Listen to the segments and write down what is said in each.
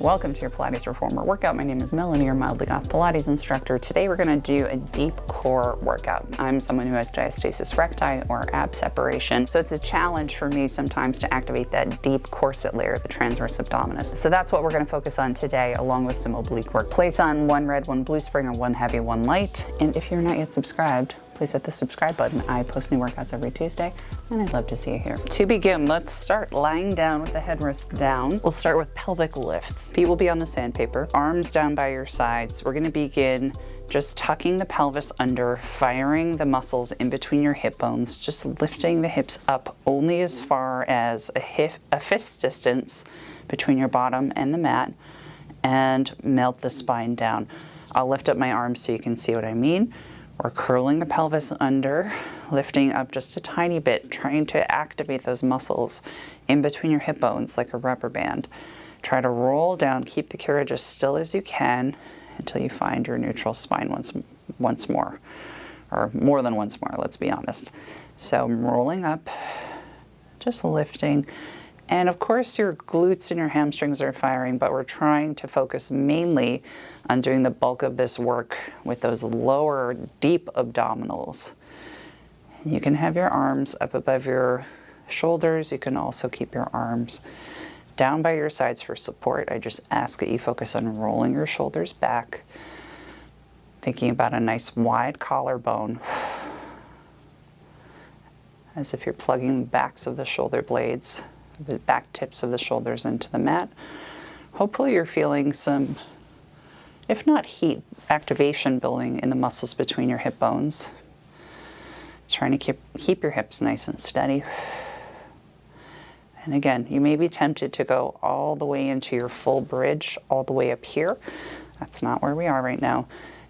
Welcome to your Pilates Reformer workout. My name is Melanie, your mildly goth Pilates instructor. Today we're going to do a deep core workout. I'm someone who has diastasis recti or ab separation, so it's a challenge for me sometimes to activate that deep corset layer, the transverse abdominus. So that's what we're going to focus on today, along with some oblique work. Place on one red, one blue spring, or one heavy, one light. And if you're not yet subscribed, please hit the subscribe button. I post new workouts every Tuesday, and I'd love to see you here. To begin, let's start lying down with the headrest down. We'll start with pelvic lifts. Feet will be on the sandpaper, arms down by your sides. We're gonna begin just tucking the pelvis under, firing the muscles in between your hip bones, just lifting the hips up only as far as a fist distance between your bottom and the mat, and melt the spine down. I'll lift up my arms so you can see what I mean. We're curling the pelvis under, lifting up just a tiny bit, trying to activate those muscles in between your hip bones like a rubber band. Try to roll down, keep the carriage as still as you can until you find your neutral spine once more, or more than once more, let's be honest. So I'm rolling up, just lifting. And of course your glutes and your hamstrings are firing, but we're trying to focus mainly on doing the bulk of this work with those lower, deep abdominals. You can have your arms up above your shoulders. You can also keep your arms down by your sides for support. I just ask that you focus on rolling your shoulders back, thinking about a nice wide collarbone, as if you're plugging the backs of the shoulder blades, the back tips of the shoulders into the mat. Hopefully you're feeling some, if not heat, activation building in the muscles between your hip bones. Trying to keep your hips nice and steady. And again, you may be tempted to go all the way into your full bridge, all the way up here. That's not where we are right now.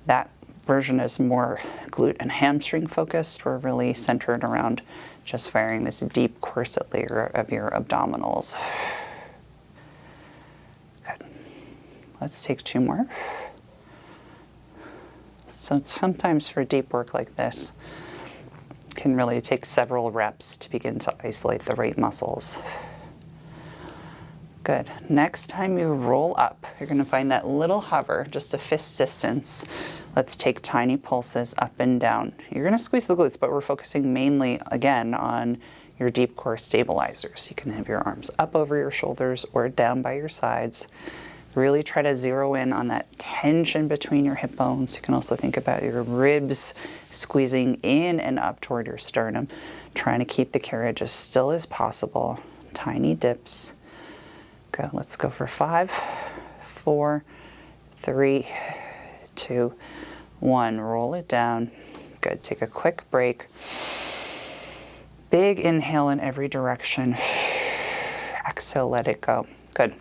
That version is more glute and hamstring focused. We're really centered around just firing this deep corset layer of your abdominals. Good. Let's take two more. So sometimes for deep work like this, it can really take several reps to begin to isolate the right muscles. Good. Next time you roll up, you're going to find that little hover, just a fist distance. Let's take tiny pulses up and down. You're going to squeeze the glutes, but we're focusing mainly, again, on your deep core stabilizers. You can have your arms up over your shoulders or down by your sides. Really try to zero in on that tension between your hip bones. You can also think about your ribs squeezing in and up toward your sternum, trying to keep the carriage as still as possible. Tiny dips. Good. Let's go for 5, 4, 3, 2, 1. Roll it down. Good. Take a quick break. Big inhale in every direction. Exhale, let it go. Good.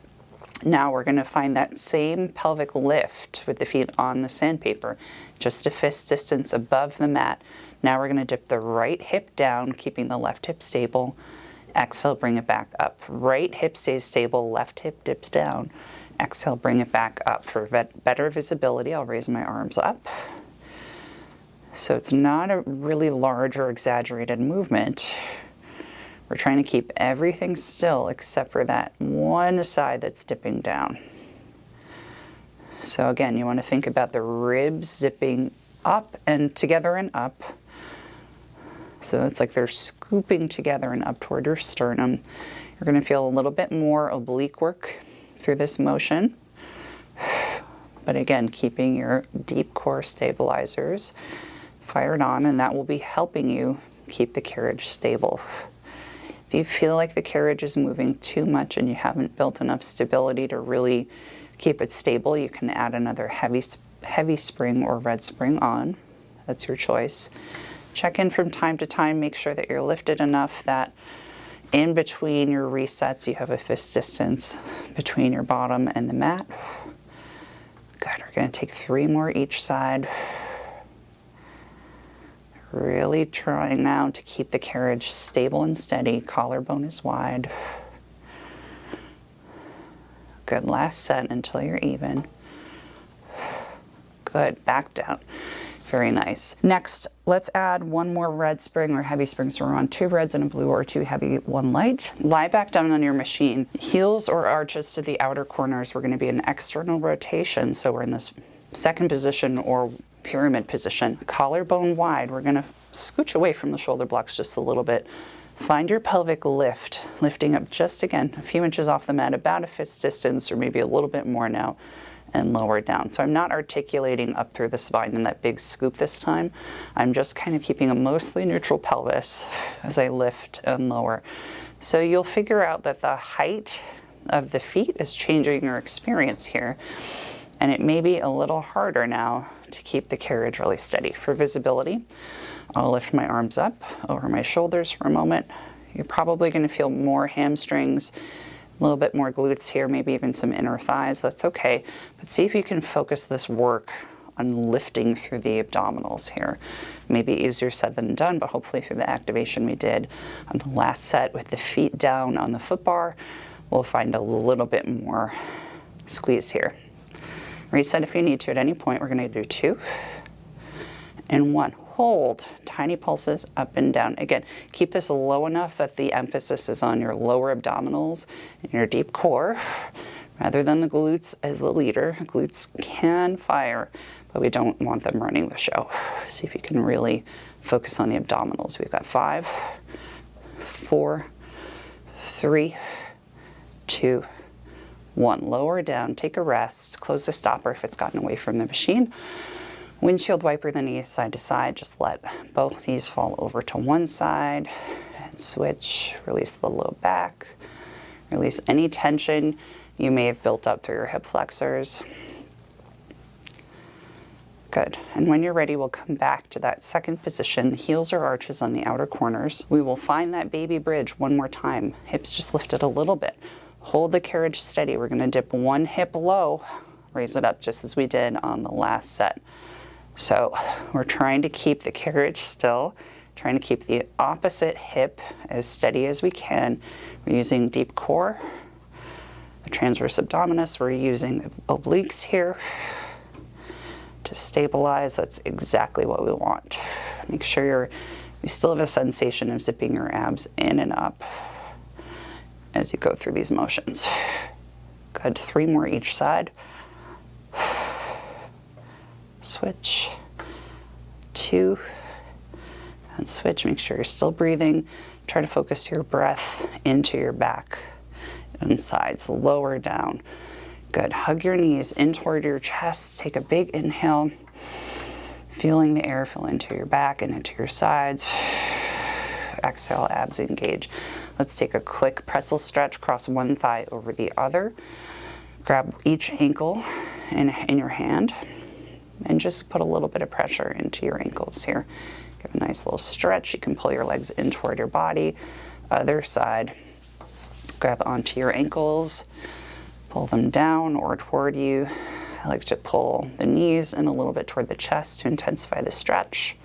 Now we're going to find that same pelvic lift with the feet on the sandpaper, just a fist distance above the mat. Now we're going to dip the right hip down, keeping the left hip stable. Exhale, bring it back up. Right hip stays stable, left hip dips down. Exhale, bring it back up. For better visibility, I'll raise my arms up. So it's not a really large or exaggerated movement. We're trying to keep everything still except for that one side that's dipping down. So again, you want to think about the ribs zipping up and together and up. So it's like they're scooping together and up toward your sternum. You're going to feel a little bit more oblique work through this motion. But again, keeping your deep core stabilizers fired on, and that will be helping you keep the carriage stable. If you feel like the carriage is moving too much and you haven't built enough stability to really keep it stable, you can add another heavy spring or red spring on. That's your choice. Check in from time to time. Make sure that you're lifted enough that in between your resets you have a fist distance between your bottom and the mat. Good. We're going to take 3 more each side. Really trying now to keep the carriage stable and steady. Collarbone is wide. Good. Last set until you're even. Good. Back down. Very nice. Next, let's add one more red spring or heavy spring. So we're on 2 reds and a blue, or 2 heavy, 1 light. Lie back down on your machine. Heels or arches to the outer corners. We're going to be in external rotation. So we're in this second position or pyramid position. Collarbone wide. We're going to scooch away from the shoulder blocks just a little bit. Find your pelvic lift, lifting up just again a few inches off the mat, about a fist distance or maybe a little bit more now, and lower down. So I'm not articulating up through the spine in that big scoop this time. I'm just kind of keeping a mostly neutral pelvis as I lift and lower. So you'll figure out that the height of the feet is changing your experience here. And it may be a little harder now to keep the carriage really steady. For visibility, I'll lift my arms up over my shoulders for a moment. You're probably going to feel more hamstrings, a little bit more glutes here, maybe even some inner thighs. That's okay. But see if you can focus this work on lifting through the abdominals here. Maybe easier said than done, but hopefully through the activation we did on the last set with the feet down on the foot bar, we'll find a little bit more squeeze here. Reset if you need to at any point. We're going to do 2 and 1. Hold. Tiny pulses up and down. Again, keep this low enough that the emphasis is on your lower abdominals and your deep core rather than the glutes as the leader. Glutes can fire, but we don't want them running the show. See if you can really focus on the abdominals. We've got 5, 4, 3, 2, 1. Lower down. Take a rest. Close the stopper if it's gotten away from the machine. Windshield wiper the knees side to side. Just let both knees fall over to one side and switch. Release the low back. Release any tension you may have built up through your hip flexors. Good. And when you're ready, we'll come back to that second position, heels or arches on the outer corners. We will find that baby bridge one more time. Hips just lifted a little bit. Hold the carriage steady. We're going to dip one hip low, raise it up just as we did on the last set. So we're trying to keep the carriage still, trying to keep the opposite hip as steady as we can. We're using deep core, the transverse abdominus. We're using obliques here to stabilize. That's exactly what we want. Make sure you still have a sensation of zipping your abs in and up as you go through these motions. Good. 3 more each side. Switch. 2 and switch. Make sure you're still breathing. Try to focus your breath into your back and sides. Lower down. Good. Hug your knees in toward your chest. Take a big inhale. Feeling the air fill into your back and into your sides. Exhale, abs engage. Let's take a quick pretzel stretch. Cross one thigh over the other. Grab each ankle in your hand and just put a little bit of pressure into your ankles here. Give a nice little stretch. You can pull your legs in toward your body. Other side. Grab onto your ankles. Pull them down or toward you. I like to pull the knees in a little bit toward the chest to intensify the stretch.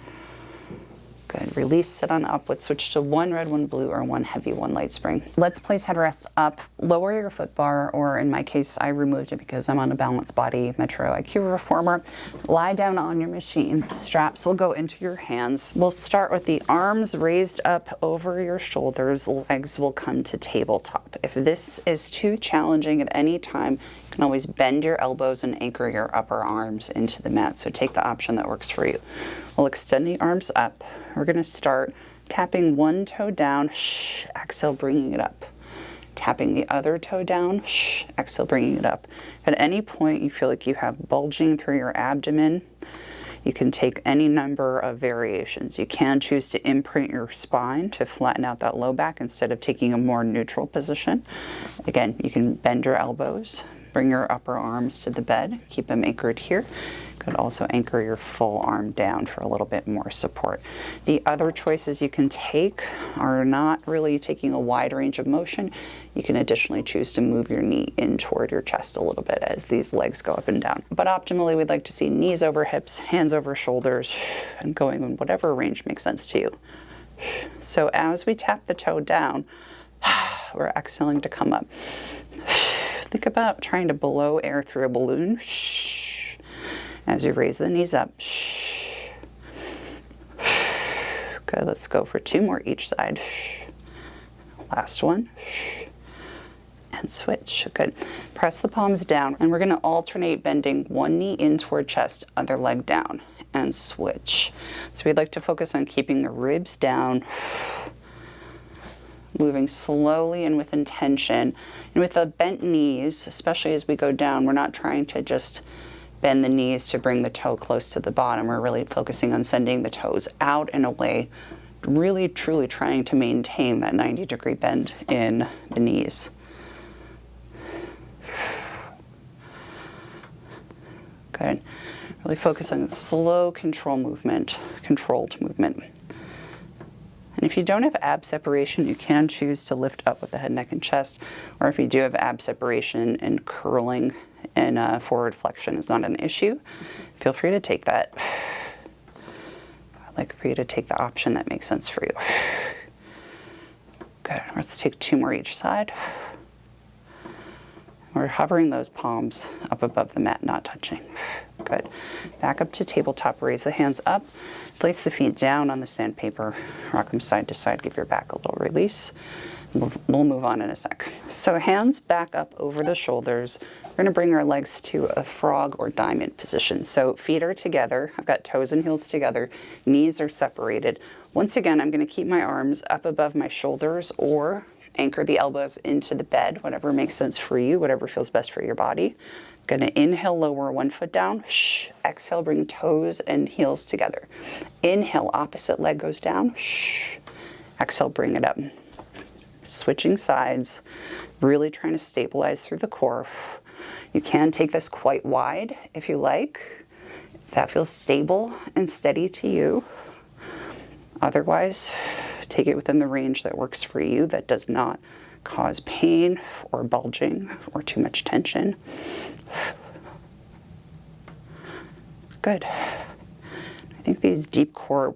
Good. Release, sit on up. Let's switch to 1 red, 1 blue, or 1 heavy, 1 light spring. Let's place headrest up. Lower your foot bar, or in my case, I removed it because I'm on a balanced body Metro IQ reformer. Lie down on your machine. Straps will go into your hands. We'll start with the arms raised up over your shoulders. Legs will come to tabletop. If this is too challenging at any time, you can always bend your elbows and anchor your upper arms into the mat. So take the option that works for you. We'll extend the arms up. We're going to start tapping one toe down, exhale, bringing it up. Tapping the other toe down, exhale, bringing it up. At any point you feel like you have bulging through your abdomen, you can take any number of variations. You can choose to imprint your spine to flatten out that low back instead of taking a more neutral position. Again, you can bend your elbows, bring your upper arms to the bed, keep them anchored here. Could also anchor your full arm down for a little bit more support. The other choices you can take are not really taking a wide range of motion. You can additionally choose to move your knee in toward your chest a little bit as these legs go up and down. But optimally, we'd like to see knees over hips, hands over shoulders, and going in whatever range makes sense to you. So as we tap the toe down, we're exhaling to come up. Think about trying to blow air through a balloon. As you raise the knees up, Good, let's go for 2 more each side. Last one. And switch. Good. Press the palms down, and we're going to alternate bending one knee in toward chest, other leg down, and switch. So we'd like to focus on keeping the ribs down, moving slowly and with intention. And with the bent knees, especially as we go down, we're not trying to just bend the knees to bring the toe close to the bottom. We're really focusing on sending the toes out and away, really truly trying to maintain that 90-degree bend in the knees. Good. Really focus on slow controlled movement. And if you don't have ab separation, you can choose to lift up with the head, neck, and chest. Or if you do have ab separation and curling and forward flexion is not an issue, feel free to take that. I'd like for you to take the option that makes sense for you. Good. Let's take 2 more each side. We're hovering those palms up above the mat, not touching. Good. Back up to tabletop, raise the hands up, place the feet down on the sandpaper, rock them side to side, give your back a little release. We'll move on in a sec. So hands back up over the shoulders. We're going to bring our legs to a frog or diamond position. So feet are together. I've got toes and heels together. Knees are separated. Once again, I'm going to keep my arms up above my shoulders or anchor the elbows into the bed, whatever makes sense for you, whatever feels best for your body. I'm going to inhale, lower one foot down. Shh. Exhale, bring toes and heels together. Inhale, opposite leg goes down. Shh. Exhale, bring it up. Switching sides, really trying to stabilize through the core. You can take this quite wide if you like. If that feels stable and steady to you. Otherwise, take it within the range that works for you, that does not cause pain or bulging or too much tension. Good. I think these deep core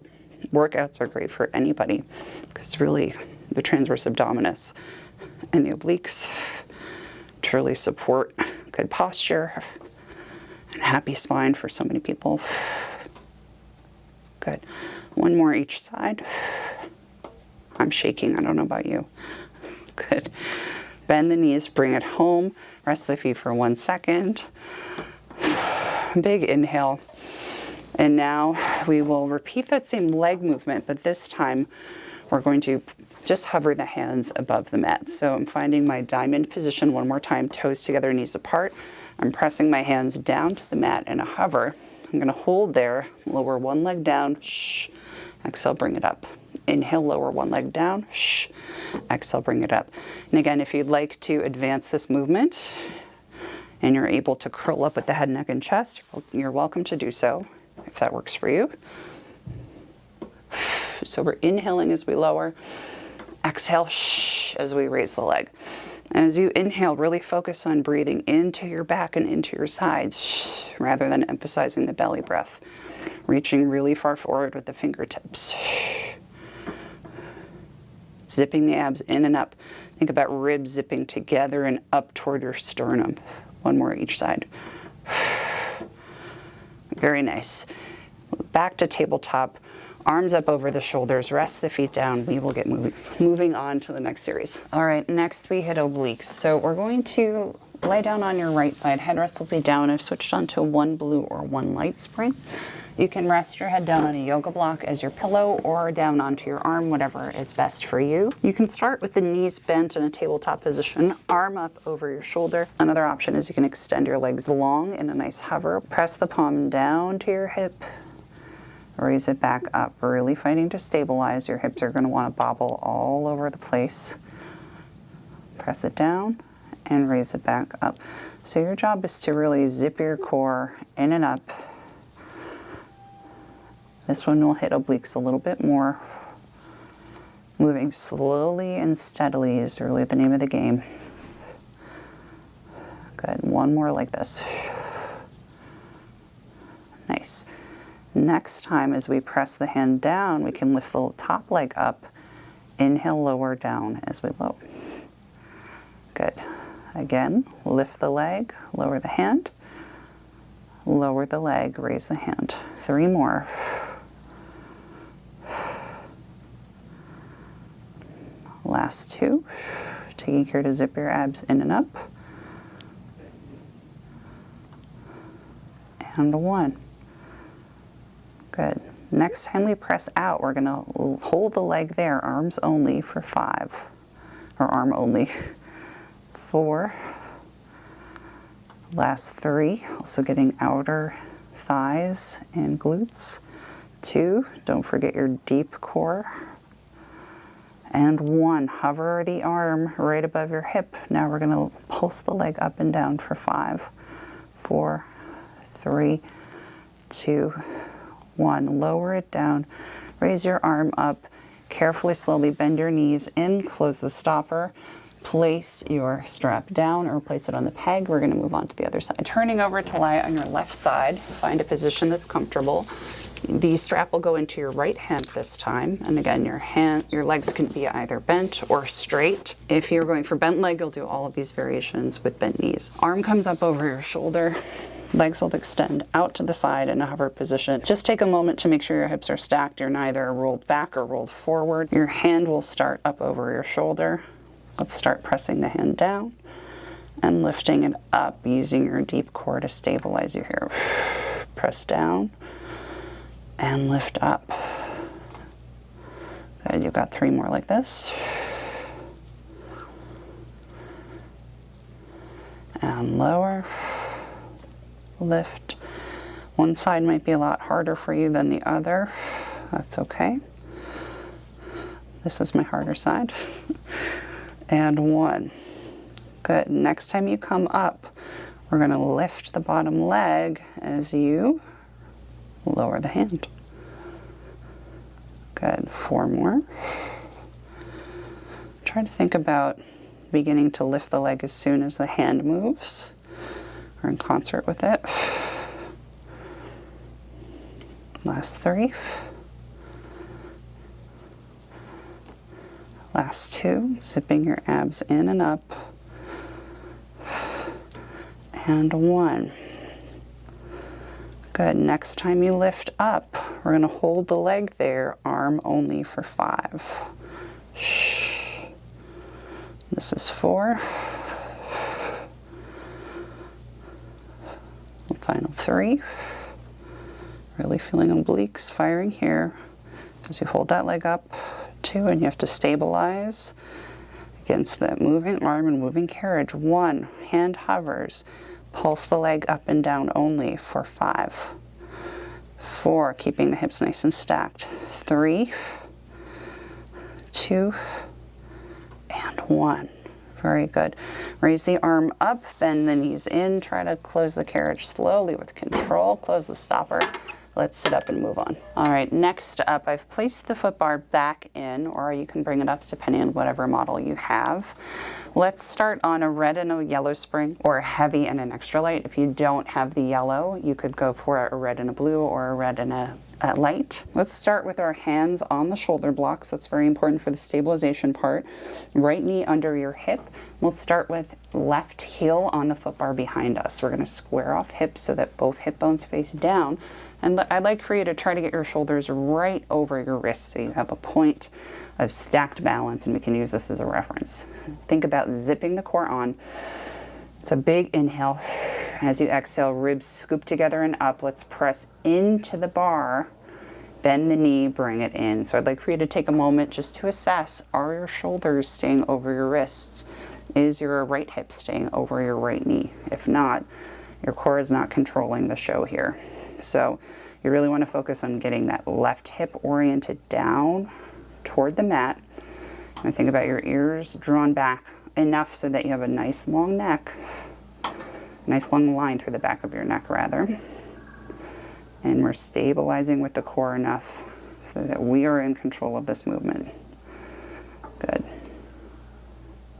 workouts are great for anybody because really the transverse abdominus and the obliques truly support good posture and happy spine for so many people. Good. 1 more each side. I'm shaking. I don't know about you. Good. Bend the knees, bring it home. Rest the feet for 1 second. Big inhale. And now we will repeat that same leg movement, but this time we're going to just hover the hands above the mat. So I'm finding my diamond position 1 more time, toes together, knees apart. I'm pressing my hands down to the mat in a hover. I'm going to hold there, lower 1 leg down. Shh. Exhale, bring it up. Inhale, lower 1 leg down. Shh. Exhale, bring it up. And again, if you'd like to advance this movement and you're able to curl up with the head, neck, and chest, you're welcome to do so if that works for you. So we're inhaling as we lower. Exhale, shh, as we raise the leg. And as you inhale, really focus on breathing into your back and into your sides shh, rather than emphasizing the belly breath. Reaching really far forward with the fingertips. Zipping the abs in and up. Think about ribs zipping together and up toward your sternum. 1 more each side. Very nice. Back to tabletop. Arms up over the shoulders. Rest the feet down. We will get moving on to the next series. All right, next we hit obliques. So we're going to lay down on your right side. Headrest will be down. I've switched on to 1 blue or 1 light spring. You can rest your head down on a yoga block as your pillow or down onto your arm, whatever is best for you. You can start with the knees bent in a tabletop position, arm up over your shoulder. Another option is you can extend your legs long in a nice hover. Press the palm down to your hip. Raise it back up, really fighting to stabilize. Your hips are going to want to bobble all over the place. Press it down and raise it back up. So your job is to really zip your core in and up. This one will hit obliques a little bit more. Moving slowly and steadily is really the name of the game. Good. 1 more like this. Nice. Next time, as we press the hand down, we can lift the top leg up. Inhale, lower down as we lower. Good. Again, lift the leg, lower the hand. Lower the leg, raise the hand. 3 more. Last 2. Taking care to zip your abs in and up. And 1. Good. Next time we press out, we're going to hold the leg there, arms only, for 5. Or arm only. 4. Last 3. Also getting outer thighs and glutes. 2. Don't forget your deep core. And 1. Hover the arm right above your hip. Now we're going to pulse the leg up and down for 5. 4. 3. 2. 1. Lower it down. Raise your arm up. Carefully, slowly bend your knees in. Close the stopper. Place your strap down or place it on the peg. We're going to move on to the other side. Turning over to lie on your left side. Find a position that's comfortable. The strap will go into your right hand this time. And again, your legs can be either bent or straight. If you're going for bent leg, you'll do all of these variations with bent knees. Arm comes up over your shoulder. Legs will extend out to the side in a hover position. Just take a moment to make sure your hips are stacked. You're neither rolled back or rolled forward. Your hand will start up over your shoulder. Let's start pressing the hand down and lifting it up using your deep core to stabilize you here. Press down and lift up. Good, you've got 3 more like this. And lower. Lift. One side might be a lot harder for you than the other. That's okay. This is my harder side. And 1. Good. Next time you come up, we're going to lift the bottom leg as you lower the hand. Good. 4 more. Try to think about beginning to lift the leg as soon as the hand moves, or in concert with it. Last 3. Last 2. Zipping your abs in and up. And 1. Good. Next time you lift up, we're going to hold the leg there, arm only, for 5. This is 4. Final 3. Really feeling obliques firing here as you hold that leg up. 2, and you have to stabilize against that moving arm and moving carriage. 1. Hand hovers. Pulse the leg up and down only for 5. 4. Keeping the hips nice and stacked. 3. 2. And 1. Very good. Raise the arm up, bend the knees in, try to close the carriage slowly with control. Close the stopper. Let's sit up and move on. All right, next up, I've placed the foot bar back in, or you can bring it up depending on whatever model you have. Let's start on a red and a yellow spring, or a heavy and an extra light. If you don't have the yellow, you could go for a red and a blue, or a red and a light. Let's start with our hands on the shoulder blocks. That's very important for the stabilization part. Right knee under your hip. We'll start with left heel on the foot bar behind us. We're going to square off hips so that both hip bones face down. And I'd like for you to try to get your shoulders right over your wrists so you have a point of stacked balance, and we can use this as a reference. Think about zipping the core on. It's a big inhale. As you exhale, ribs scoop together and up. Let's press into the bar. Bend the knee, bring it in. So I'd like for you to take a moment just to assess, are your shoulders staying over your wrists? Is your right hip staying over your right knee? If not, your core is not controlling the show here. So you really want to focus on getting that left hip oriented down toward the mat. And think about your ears drawn back enough so that you have a nice long neck, nice long line through the back of your neck rather. And we're stabilizing with the core enough so that we are in control of this movement. Good.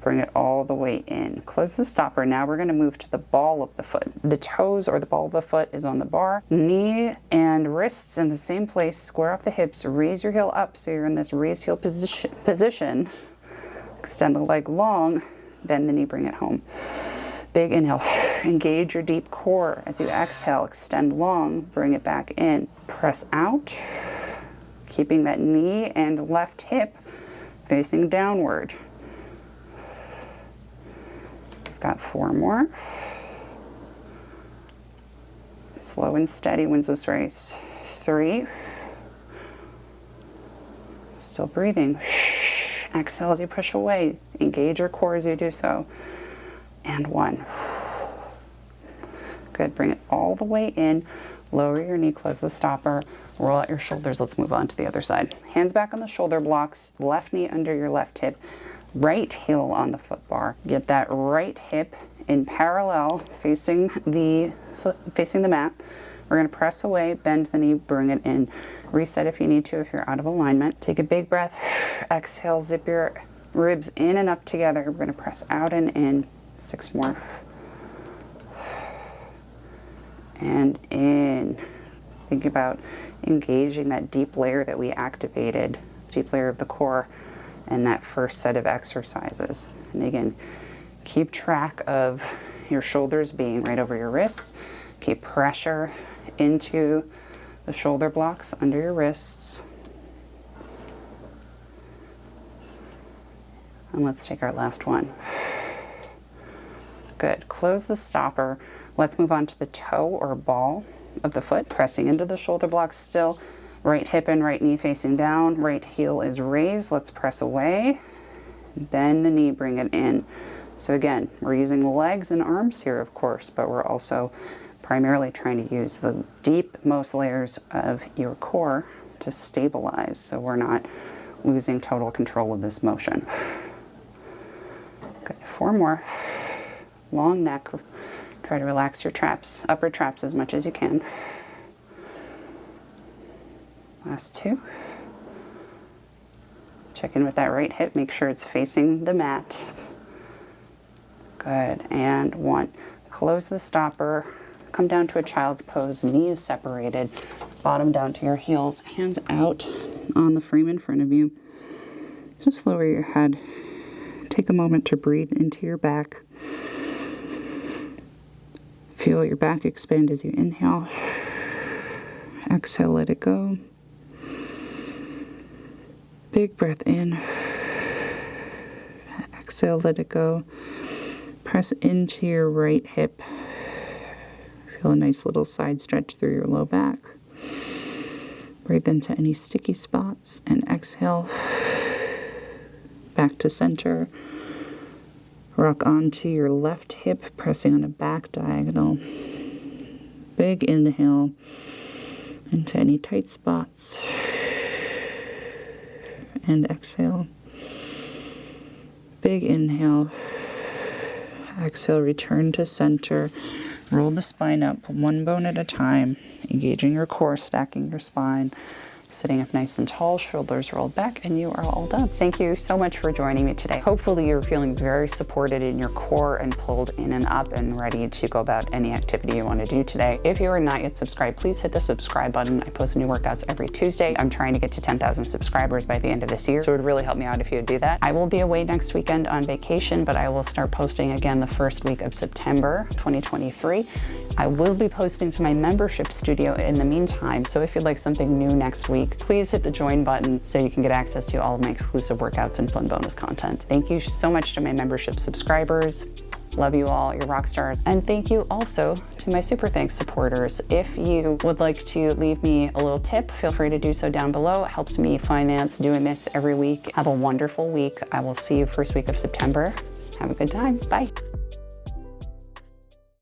Bring it all the way in. Close the stopper. Now we're going to move to the ball of the foot. The toes or the ball of the foot is on the bar. Knee and wrists in the same place. Square off the hips. Raise your heel up so you're in this raised heel position. Extend the leg long. Bend the knee. Bring it home. Big inhale. Engage your deep core. As you exhale, extend long. Bring it back in. Press out. Keeping that knee and left hip facing downward. Got 4 more. Slow and steady wins this race. 3. Still breathing. Exhale as you push away. Engage your core as you do so. And 1. Good. Bring it all the way in. Lower your knee, close the stopper, roll out your shoulders. Let's move on to the other side. Hands back on the shoulder blocks, left knee under your left hip, right heel on the foot bar. Get that right hip in parallel facing the mat. We're going to press away, bend the knee, bring it in. Reset if you need to if you're out of alignment. Take a big breath. Exhale, zip your ribs in and up together. We're going to press out and in. 6 more. And in. Think about engaging that deep layer that we activated, deep layer of the core, and that first set of exercises. And again, keep track of your shoulders being right over your wrists. Keep pressure into the shoulder blocks under your wrists. And let's take our last one. Good. Close the stopper. Let's move on to the toe or ball of the foot, pressing into the shoulder blocks still. Right hip and right knee facing down. Right heel is raised. Let's press away. Bend the knee, bring it in. So again, we're using legs and arms here, of course, but we're also primarily trying to use the deep most layers of your core to stabilize, so we're not losing total control of this motion. Good. 4 more. Long neck. Try to relax your traps, upper traps as much as you can. Last 2. Check in with that right hip. Make sure it's facing the mat. Good. And 1. Close the stopper. Come down to a child's pose. Knees separated. Bottom down to your heels. Hands out on the frame in front of you. Just lower your head. Take a moment to breathe into your back. Feel your back expand as you inhale. Exhale, let it go. Big breath in. Exhale, let it go. Press into your right hip. Feel a nice little side stretch through your low back. Breathe into any sticky spots and exhale. Back to center. Rock onto your left hip, pressing on a back diagonal. Big inhale into any tight spots. And exhale. Big inhale. Exhale, return to center. Roll the spine up, one bone at a time. Engaging your core, stacking your spine. Sitting up nice and tall, shoulders rolled back, and you are all done. Thank you so much for joining me today. Hopefully you're feeling very supported in your core and pulled in and up and ready to go about any activity you want to do today. If you are not yet subscribed, please hit the subscribe button. I post new workouts every Tuesday. I'm trying to get to 10,000 subscribers by the end of this year, so it would really help me out if you would do that. I will be away next weekend on vacation, but I will start posting again the first week of September 2023. I will be posting to my membership studio in the meantime, so if you'd like something new next week, please hit the join button so you can get access to all of my exclusive workouts and fun bonus content. Thank you so much to my membership subscribers. Love you all, you're rock stars. And thank you also to my super thanks supporters. If you would like to leave me a little tip, feel free to do so down below. It helps me finance doing this every week. Have a wonderful week. I will see you first week of September. Have a good time. Bye.